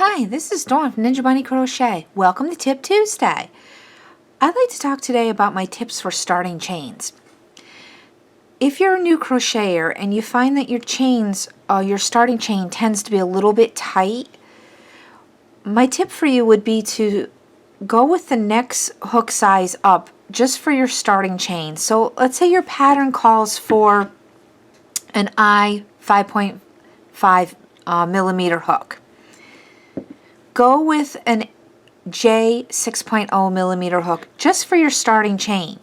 Hi, this is Dawn from Ninja Bunny Crochet. Welcome to Tip Tuesday. I'd like to talk today about my tips for starting chains. If you're a new crocheter and you find that your chains, your starting chain tends to be a little bit tight, my tip for you would be to go with the next hook size up just for your starting chain. So let's say your pattern calls for an I 5.5 millimeter hook. Go with an J 6.0 millimeter hook just for your starting chain.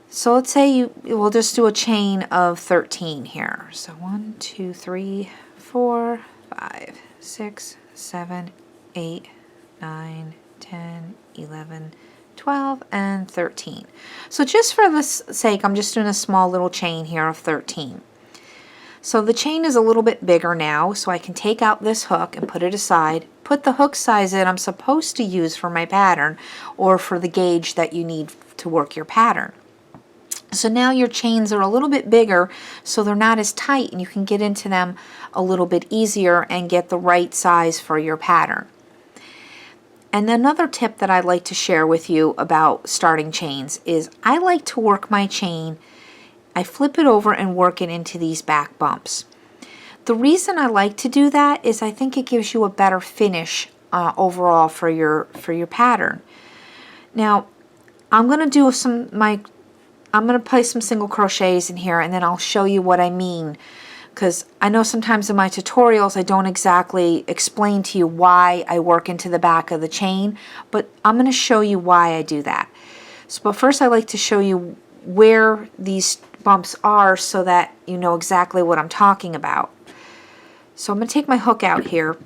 So let's say we'll just do a chain of 13 here. So 1, 2, 3, 4, 5, 6, 7, 8, 9, 10, 11, 12, and 13. So just for this sake, I'm just doing a small little chain here of 13. So the chain is a little bit bigger now, so I can take out this hook and put it aside, put the hook size in I'm supposed to use for my pattern or for the gauge that you need to work your pattern. So now your chains are a little bit bigger, so they're not as tight and you can get into them a little bit easier and get the right size for your pattern. And another tip that I'd like to share with you about starting chains is I like to work my chain, I flip it over and work it into these back bumps. The reason I like to do that is I think it gives you a better finish overall for your pattern. Now I'm going to do I'm going to place some single crochets in here and then I'll show you what I mean, because I know sometimes in my tutorials I don't exactly explain to you why I work into the back of the chain, but I'm going to show you why I do that. So, but first I like to show you where these bumps are so that you know exactly what I'm talking about. So I'm going to take my hook out here.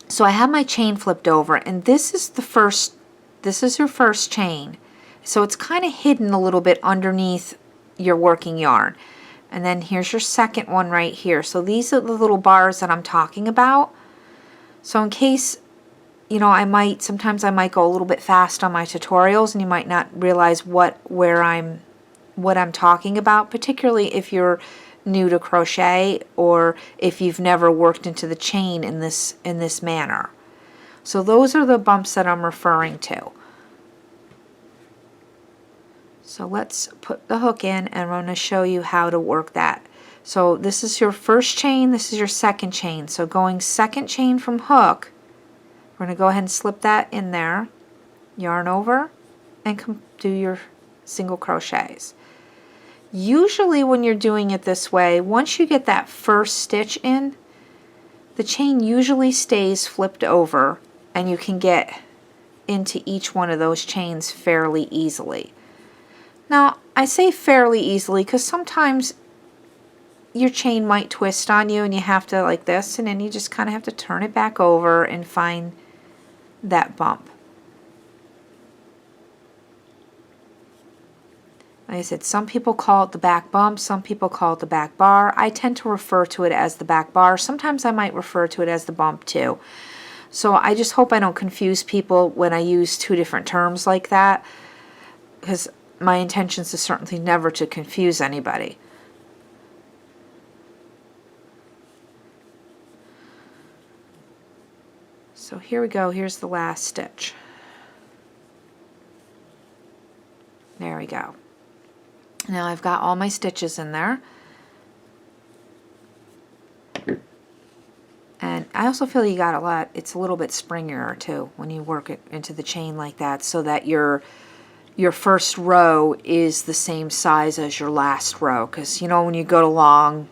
So I have my chain flipped over and this is your first chain. So it's kind of hidden a little bit underneath your working yarn. And then here's your second one right here. So these are the little bars that I'm talking about. So in case, you know, sometimes I might go a little bit fast on my tutorials and you might not realize what I'm talking about, particularly if you're new to crochet or if you've never worked into the chain in this manner. So those are the bumps that I'm referring to. So let's put the hook in and I'm going to show you how to work that. So this is your first chain, this is your second chain. So going second chain from hook, we're going to go ahead and slip that in there, yarn over, and do your single crochets. Usually when you're doing it this way, once you get that first stitch in, the chain usually stays flipped over and you can get into each one of those chains fairly easily. Now, I say fairly easily because sometimes your chain might twist on you and you have to like this, and then you just kind of have to turn it back over and find that bump. Like I said, some people call it the back bump, some people call it the back bar. I tend to refer to it as the back bar. Sometimes I might refer to it as the bump too. So I just hope I don't confuse people when I use two different terms like that, because my intentions is certainly never to confuse anybody. So here we go, here's the last stitch. There we go. Now I've got all my stitches in there. And I also feel you got a lot, it's a little bit springier too when you work it into the chain like that, so that your first row is the same size as your last row, because you know when you go along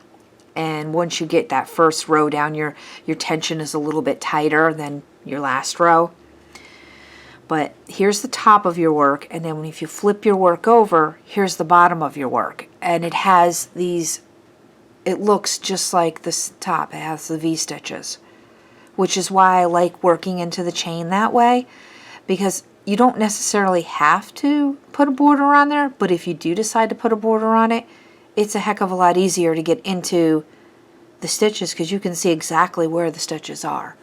and once you get that first row down, your tension is a little bit tighter than your last row. But here's the top of your work, and then if you flip your work over, here's the bottom of your work, and it has these, it looks just like this top. It has the V-stitches, which is why I like working into the chain that way, because you don't necessarily have to put a border on there, but if you do decide to put a border on it, it's a heck of a lot easier to get into the stitches because you can see exactly where the stitches are.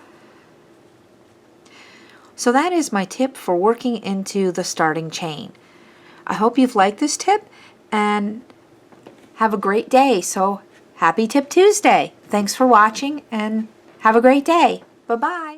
So that is my tip for working into the starting chain. I hope you've liked this tip and have a great day. So happy Tip Tuesday. Thanks for watching and have a great day. Bye-bye.